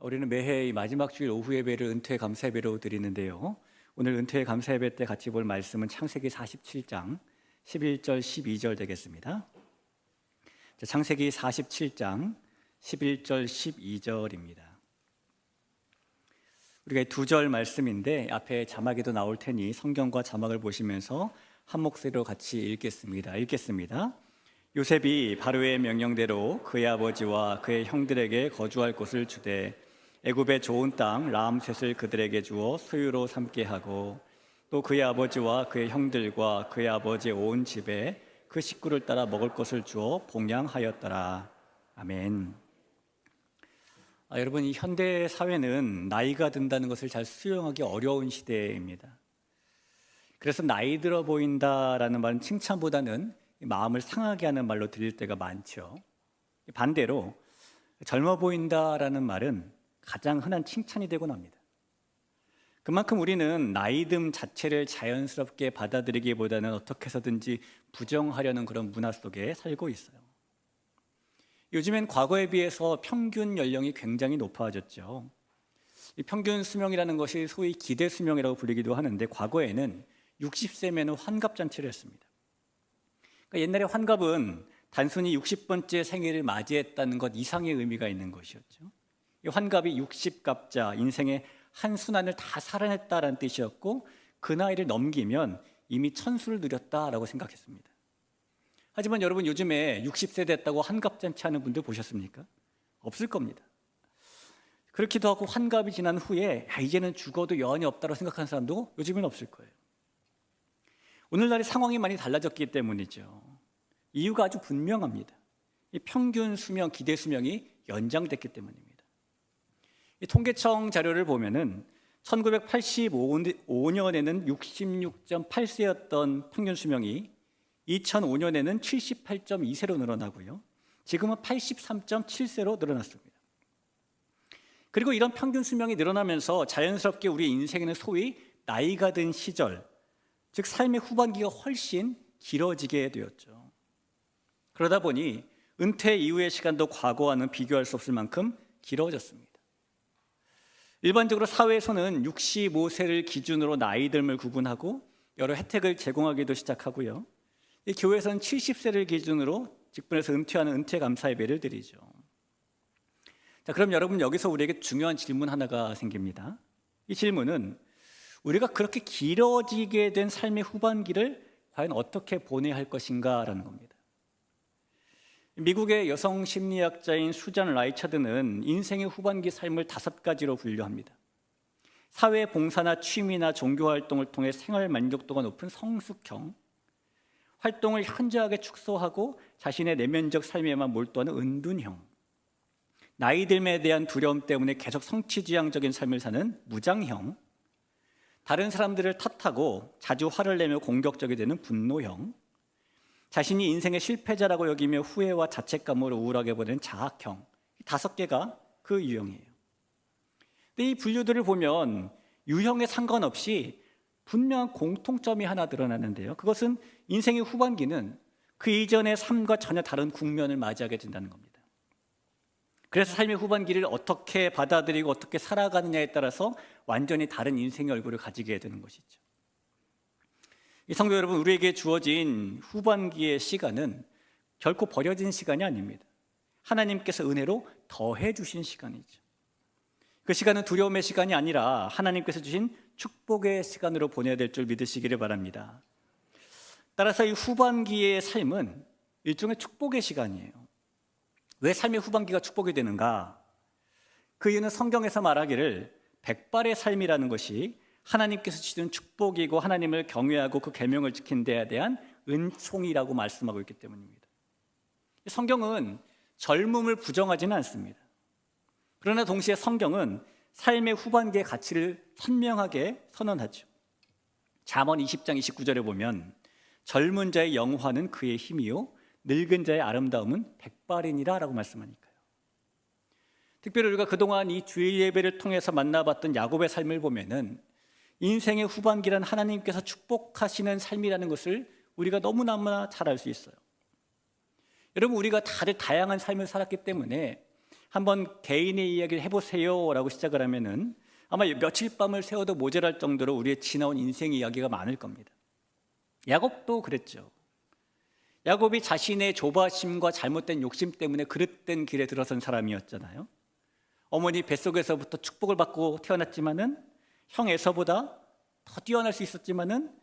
우리는 매해 이 마지막 주일 오후 예배를 은퇴 감사 예배로 드리는데요. 오늘 은퇴 감사 예배 때 같이 볼 말씀은 창세기 47장 11절 12절 되겠습니다. 창세기 47장 11절 12절입니다. 우리가 두 절 말씀인데 앞에 자막에도 나올 테니 성경과 자막을 보시면서 한 목소리로 같이 읽겠습니다. 요셉이 바로의 명령대로 그의 아버지와 그의 형들에게 거주할 곳을 주되 애굽의 좋은 땅 라암셋을 그들에게 주어 소유로 삼게 하고 또 그의 아버지와 그의 형들과 그의 아버지의 온 집에 그 식구를 따라 먹을 것을 주어 봉양하였더라. 아멘. 여러분, 이 현대 사회는 나이가 든다는 것을 잘 수용하기 어려운 시대입니다. 그래서 나이 들어 보인다라는 말은 칭찬보다는 마음을 상하게 하는 말로 들릴 때가 많죠. 반대로 젊어 보인다라는 말은 가장 흔한 칭찬이 되곤 합니다. 그만큼 우리는 나이듦 자체를 자연스럽게 받아들이기보다는 어떻게 해서든지 부정하려는 그런 문화 속에 살고 있어요. 요즘엔 과거에 비해서 평균 연령이 굉장히 높아졌죠. 이 평균 수명이라는 것이 소위 기대 수명이라고 불리기도 하는데 과거에는 60세면 환갑잔치를 했습니다. 그러니까 옛날에 환갑은 단순히 60번째 생일을 맞이했다는 것 이상의 의미가 있는 것이었죠. 이 환갑이 60갑자, 인생의 한 순환을 다 살아냈다라는 뜻이었고 그 나이를 넘기면 이미 천수를 누렸다라고 생각했습니다. 하지만 여러분, 요즘에 60세 됐다고 환갑잔치 하는 분들 보셨습니까? 없을 겁니다. 그렇기도 하고 환갑이 지난 후에 이제는 죽어도 여한이 없다고 생각하는 사람도 요즘엔 없을 거예요. 오늘날의 상황이 많이 달라졌기 때문이죠. 이유가 아주 분명합니다. 이 평균 수명, 기대 수명이 연장됐기 때문입니다. 이 통계청 자료를 보면은 1985년에는 66.8세였던 평균 수명이 2005년에는 78.2세로 늘어나고요. 지금은 83.7세로 늘어났습니다. 그리고 이런 평균 수명이 늘어나면서 자연스럽게 우리 인생에는 소위 나이가 든 시절, 즉 삶의 후반기가 훨씬 길어지게 되었죠. 그러다 보니 은퇴 이후의 시간도 과거와는 비교할 수 없을 만큼 길어졌습니다. 일반적으로 사회에서는 65세를 기준으로 나이듦을 구분하고 여러 혜택을 제공하기도 시작하고요. 이 교회에서는 70세를 기준으로 직분에서 은퇴하는 은퇴 감사 예배를 드리죠. 자, 그럼 여러분, 여기서 우리에게 중요한 질문 하나가 생깁니다. 이 질문은 우리가 그렇게 길어지게 된 삶의 후반기를 과연 어떻게 보내야 할 것인가라는 겁니다. 미국의 여성 심리학자인 수잔 라이차드는 인생의 후반기 삶을 5가지로 분류합니다. 사회 봉사나 취미나 종교 활동을 통해 생활 만족도가 높은 성숙형, 활동을 현저하게 축소하고 자신의 내면적 삶에만 몰두하는 은둔형, 나이 듦에 대한 두려움 때문에 계속 성취지향적인 삶을 사는 무장형, 다른 사람들을 탓하고 자주 화를 내며 공격적이 되는 분노형, 자신이 인생의 실패자라고 여기며 후회와 자책감으로 우울하게 보내는 자학형, 5개가 그 유형이에요. 근데 이 분류들을 보면 유형에 상관없이 분명한 공통점이 하나 드러나는데요. 그것은 인생의 후반기는 그 이전의 삶과 전혀 다른 국면을 맞이하게 된다는 겁니다. 그래서 삶의 후반기를 어떻게 받아들이고 어떻게 살아가느냐에 따라서 완전히 다른 인생의 얼굴을 가지게 되는 것이죠. 이 성도 여러분, 우리에게 주어진 후반기의 시간은 결코 버려진 시간이 아닙니다. 하나님께서 은혜로 더해 주신 시간이죠. 그 시간은 두려움의 시간이 아니라 하나님께서 주신 축복의 시간으로 보내야 될 줄 믿으시기를 바랍니다. 따라서 이 후반기의 삶은 일종의 축복의 시간이에요. 왜 삶의 후반기가 축복이 되는가? 그 이유는 성경에서 말하기를 백발의 삶이라는 것이 하나님께서 주시는 축복이고 하나님을 경외하고 그 계명을 지킨 데에 대한 은총이라고 말씀하고 있기 때문입니다. 성경은 젊음을 부정하지는 않습니다. 그러나 동시에 성경은 삶의 후반기의 가치를 선명하게 선언하죠. 잠언 20장 29절에 보면 젊은 자의 영화는 그의 힘이요 늙은 자의 아름다움은 백발이니라 라고 말씀하니까요. 특별히 우리가 그동안 이 주일 예배를 통해서 만나봤던 야곱의 삶을 보면은 인생의 후반기란 하나님께서 축복하시는 삶이라는 것을 우리가 너무나 잘 알 수 있어요. 여러분, 우리가 다들 다양한 삶을 살았기 때문에 한번 개인의 이야기를 해보세요라고 시작을 하면은 아마 며칠 밤을 새워도 모자랄 정도로 우리의 지나온 인생 이야기가 많을 겁니다. 야곱도 그랬죠. 야곱이 자신의 조바심과 잘못된 욕심 때문에 그릇된 길에 들어선 사람이었잖아요. 어머니 뱃속에서부터 축복을 받고 태어났지만은 형 에서보다 더 뛰어날 수 있었지만은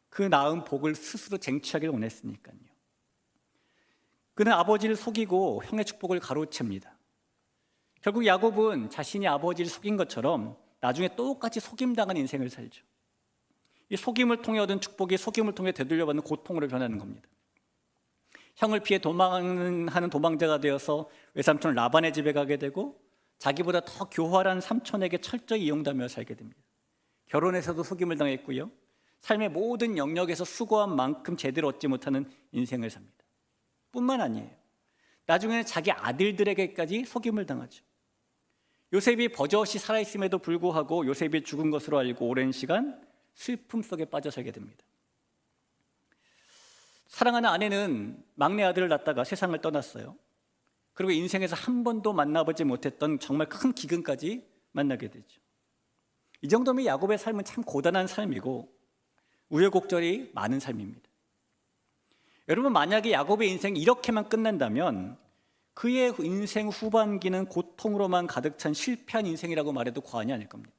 그 낳은 복을 스스로 쟁취하기를 원했으니까요. 그는 아버지를 속이고 형의 축복을 가로챕니다. 결국 야곱은 자신이 아버지를 속인 것처럼 나중에 똑같이 속임당한 인생을 살죠. 이 속임을 통해 얻은 축복이 속임을 통해 되돌려받는 고통으로 변하는 겁니다. 형을 피해 도망하는 도망자가 되어서 외삼촌 라반의 집에 가게 되고 자기보다 더 교활한 삼촌에게 철저히 이용당하며 살게 됩니다. 결혼에서도 속임을 당했고요. 삶의 모든 영역에서 수고한 만큼 제대로 얻지 못하는 인생을 삽니다. 뿐만 아니에요. 나중에는 자기 아들들에게까지 속임을 당하죠. 요셉이 버젓이 살아있음에도 불구하고 요셉이 죽은 것으로 알고 오랜 시간 슬픔 속에 빠져 살게 됩니다. 사랑하는 아내는 막내 아들을 낳다가 세상을 떠났어요. 그리고 인생에서 한 번도 만나보지 못했던 정말 큰 기근까지 만나게 되죠. 이 정도면 야곱의 삶은 참 고단한 삶이고 우여곡절이 많은 삶입니다. 여러분, 만약에 야곱의 인생이 이렇게만 끝난다면 그의 인생 후반기는 고통으로만 가득 찬 실패한 인생이라고 말해도 과언이 아닐 겁니다.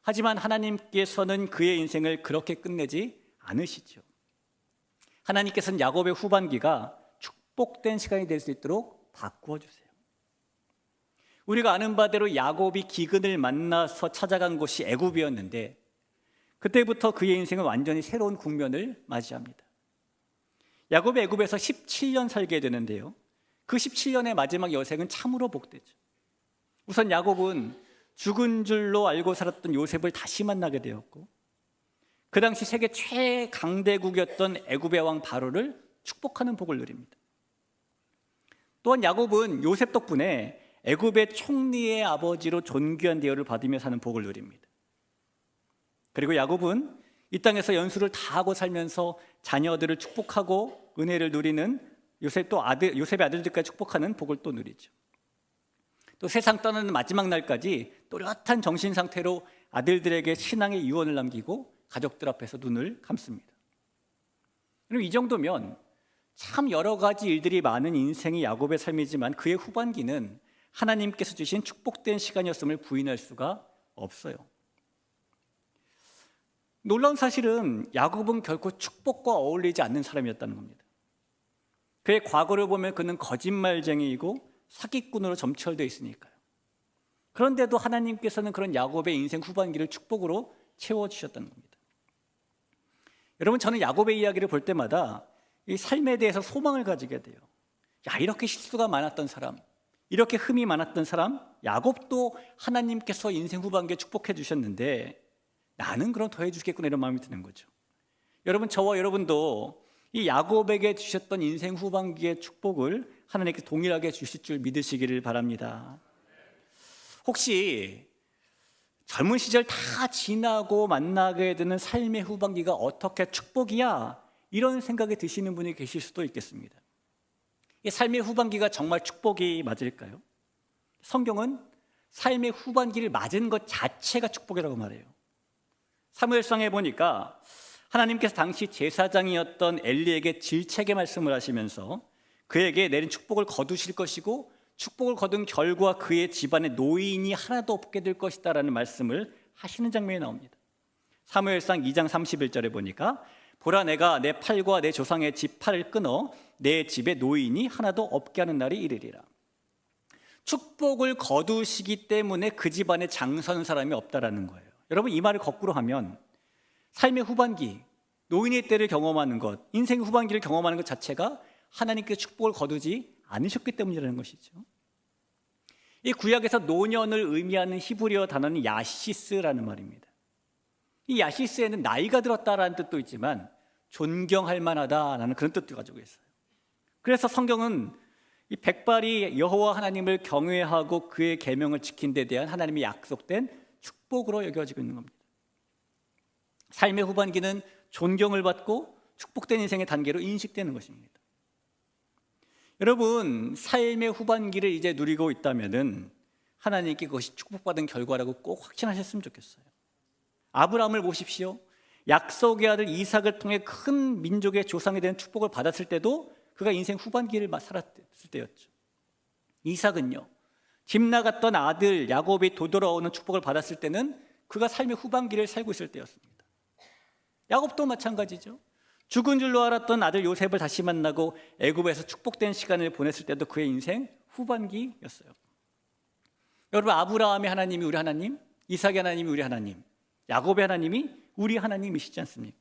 하지만 하나님께서는 그의 인생을 그렇게 끝내지 않으시죠. 하나님께서는 야곱의 후반기가 축복된 시간이 될 수 있도록 바꾸어 주세요. 우리가 아는 바대로 야곱이 기근을 만나서 찾아간 곳이 애굽이었는데 그때부터 그의 인생은 완전히 새로운 국면을 맞이합니다. 야곱이 애굽에서 17년 살게 되는데요, 그 17년의 마지막 여생은 참으로 복되죠. 우선 야곱은 죽은 줄로 알고 살았던 요셉을 다시 만나게 되었고 그 당시 세계 최강대국이었던 애굽의 왕 바로를 축복하는 복을 누립니다. 또한 야곱은 요셉 덕분에 애굽의 총리의 아버지로 존귀한 대우를 받으며 사는 복을 누립니다. 그리고 야곱은 이 땅에서 연수를 다하고 살면서 자녀들을 축복하고 은혜를 누리는 요셉의 아들들까지 축복하는 복을 또 누리죠. 또 세상 떠나는 마지막 날까지 또렷한 정신 상태로 아들들에게 신앙의 유언을 남기고 가족들 앞에서 눈을 감습니다. 이 정도면 참 여러 가지 일들이 많은 인생이 야곱의 삶이지만 그의 후반기는 하나님께서 주신 축복된 시간이었음을 부인할 수가 없어요. 놀라운 사실은 야곱은 결코 축복과 어울리지 않는 사람이었다는 겁니다. 그의 과거를 보면 그는 거짓말쟁이이고 사기꾼으로 점철되어 있으니까요. 그런데도 하나님께서는 그런 야곱의 인생 후반기를 축복으로 채워주셨다는 겁니다. 여러분, 저는 야곱의 이야기를 볼 때마다 이 삶에 대해서 소망을 가지게 돼요. 야, 이렇게 실수가 많았던 사람, 이렇게 흠이 많았던 사람, 야곱도 하나님께서 인생 후반기에 축복해 주셨는데 나는 그럼 더 해주겠구나, 이런 마음이 드는 거죠. 여러분, 저와 여러분도 이 야곱에게 주셨던 인생 후반기의 축복을 하나님께 동일하게 주실 줄 믿으시기를 바랍니다. 혹시 젊은 시절 다 지나고 만나게 되는 삶의 후반기가 어떻게 축복이야? 이런 생각이 드시는 분이 계실 수도 있겠습니다. 이 삶의 후반기가 정말 축복이 맞을까요? 성경은 삶의 후반기를 맞은 것 자체가 축복이라고 말해요. 사무엘상에 보니까 하나님께서 당시 제사장이었던 엘리에게 질책의 말씀을 하시면서 그에게 내린 축복을 거두실 것이고 축복을 거둔 결과 그의 집안에 노인이 하나도 없게 될 것이다 라는 말씀을 하시는 장면이 나옵니다. 사무엘상 2장 31절에 보니까 보라, 내가 내 팔과 내 조상의 집 팔을 끊어 내 집에 노인이 하나도 없게 하는 날이 이르리라. 축복을 거두시기 때문에 그 집안에 장사하는 사람이 없다라는 거예요. 여러분, 이 말을 거꾸로 하면 삶의 후반기, 노인의 때를 경험하는 것, 인생의 후반기를 경험하는 것 자체가 하나님께 축복을 거두지 않으셨기 때문이라는 것이죠. 이 구약에서 노년을 의미하는 히브리어 단어는 야시스라는 말입니다. 이 야시스에는 나이가 들었다라는 뜻도 있지만 존경할 만하다라는 그런 뜻도 가지고 있어요. 그래서 성경은 이 백발이 여호와 하나님을 경외하고 그의 계명을 지킨 데 대한 하나님의 약속된 축복으로 여겨지고 있는 겁니다. 삶의 후반기는 존경을 받고 축복된 인생의 단계로 인식되는 것입니다. 여러분, 삶의 후반기를 이제 누리고 있다면은 하나님께 그것이 축복받은 결과라고 꼭 확신하셨으면 좋겠어요. 아브라함을 보십시오. 약속의 아들 이삭을 통해 큰 민족의 조상이 되는 축복을 받았을 때도 그가 인생 후반기를 살았을 때였죠. 이삭은요, 집 나갔던 아들 야곱이 되돌아오는 축복을 받았을 때는 그가 삶의 후반기를 살고 있을 때였습니다. 야곱도 마찬가지죠. 죽은 줄로 알았던 아들 요셉을 다시 만나고 애굽에서 축복된 시간을 보냈을 때도 그의 인생 후반기였어요. 여러분, 아브라함의 하나님이 우리 하나님, 이삭의 하나님이 우리 하나님, 야곱의 하나님이 우리 하나님이시지 않습니까?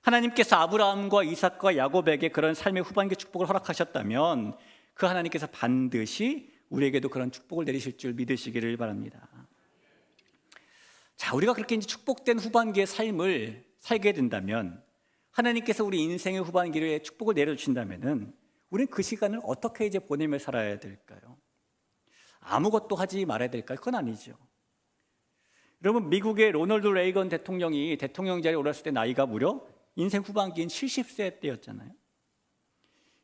하나님께서 아브라함과 이삭과 야곱에게 그런 삶의 후반기 축복을 허락하셨다면 그 하나님께서 반드시 우리에게도 그런 축복을 내리실 줄 믿으시기를 바랍니다. 자, 우리가 그렇게 이제 축복된 후반기의 삶을 살게 된다면, 하나님께서 우리 인생의 후반기에 축복을 내려주신다면은 우리는 그 시간을 어떻게 이제 보내며 살아야 될까요? 아무것도 하지 말아야 될까요? 그건 아니죠. 여러분, 미국의 로널드 레이건 대통령이 대통령 자리에 올랐을 때 나이가 무려 인생 후반기인 70세 때였잖아요.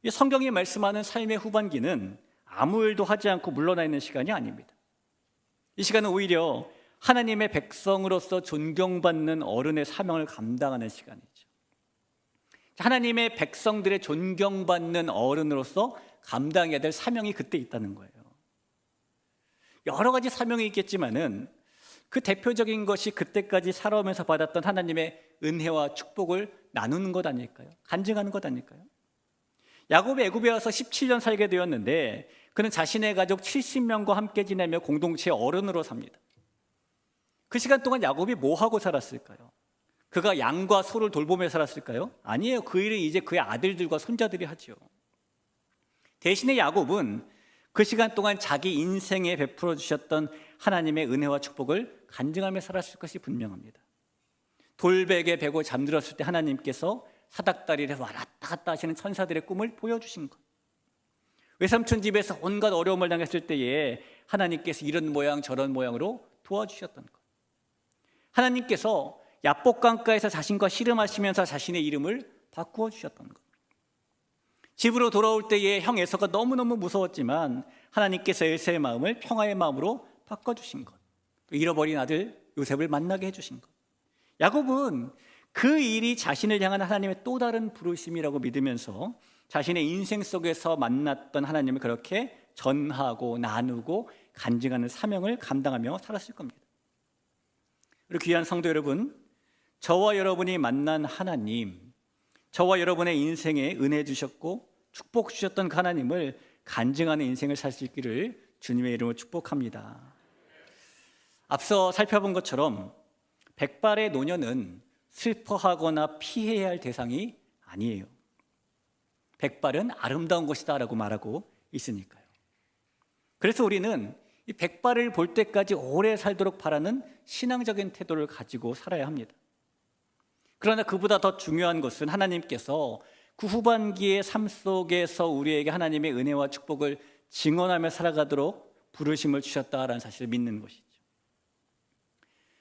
이 성경이 말씀하는 삶의 후반기는 아무 일도 하지 않고 물러나 있는 시간이 아닙니다. 이 시간은 오히려 하나님의 백성으로서 존경받는 어른의 사명을 감당하는 시간이죠. 하나님의 백성들의 존경받는 어른으로서 감당해야 될 사명이 그때 있다는 거예요. 여러 가지 사명이 있겠지만은 그 대표적인 것이 그때까지 살아오면서 받았던 하나님의 은혜와 축복을 나누는 것 아닐까요? 간증하는 것 아닐까요? 야곱이 애굽에 와서 17년 살게 되었는데 그는 자신의 가족 70명과 함께 지내며 공동체의 어른으로 삽니다. 그 시간 동안 야곱이 뭐 하고 살았을까요? 그가 양과 소를 돌보며 살았을까요? 아니에요. 그 일은 이제 그의 아들들과 손자들이 하죠. 대신에 야곱은 그 시간 동안 자기 인생에 베풀어 주셨던 하나님의 은혜와 축복을 간증하며 살았을 것이 분명합니다. 돌베개 베고 잠들었을 때 하나님께서 사닥다리를 왔다 갔다 하시는 천사들의 꿈을 보여주신 것, 외삼촌 집에서 온갖 어려움을 당했을 때에 하나님께서 이런 모양 저런 모양으로 도와주셨던 것, 하나님께서 야복강가에서 자신과 씨름하시면서 자신의 이름을 바꾸어 주셨던 것, 집으로 돌아올 때에 형 에서가 너무너무 무서웠지만 하나님께서 에서의 마음을 평화의 마음으로 바꿔주신 것, 또 잃어버린 아들 요셉을 만나게 해주신 것. 야곱은 그 일이 자신을 향한 하나님의 또 다른 부르심이라고 믿으면서 자신의 인생 속에서 만났던 하나님을 그렇게 전하고 나누고 간증하는 사명을 감당하며 살았을 겁니다. 우리 귀한 성도 여러분, 저와 여러분이 만난 하나님, 저와 여러분의 인생에 은혜 주셨고 축복 주셨던 그 하나님을 간증하는 인생을 살 수 있기를 주님의 이름으로 축복합니다. 앞서 살펴본 것처럼 백발의 노년은 슬퍼하거나 피해야 할 대상이 아니에요. 백발은 아름다운 것이다 라고 말하고 있으니까요. 그래서 우리는 이 백발을 볼 때까지 오래 살도록 바라는 신앙적인 태도를 가지고 살아야 합니다. 그러나 그보다 더 중요한 것은 하나님께서 그 후반기의 삶 속에서 우리에게 하나님의 은혜와 축복을 증언하며 살아가도록 부르심을 주셨다라는 사실을 믿는 것이죠.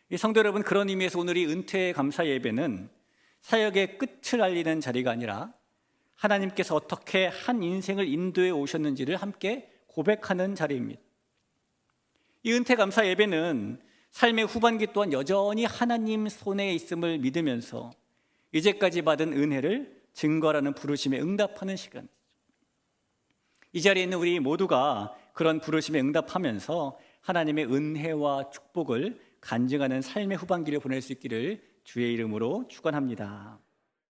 이 성도 여러분, 그런 의미에서 오늘 이 은퇴 감사 예배는 사역의 끝을 알리는 자리가 아니라 하나님께서 어떻게 한 인생을 인도해 오셨는지를 함께 고백하는 자리입니다. 이 은퇴 감사 예배는 삶의 후반기 또한 여전히 하나님 손에 있음을 믿으면서 이제까지 받은 은혜를 증거하라는 부르심에 응답하는 시간이죠. 이 자리에 있는 우리 모두가 그런 부르심에 응답하면서 하나님의 은혜와 축복을 간증하는 삶의 후반기를 보낼 수 있기를 주의 이름으로 축원합니다.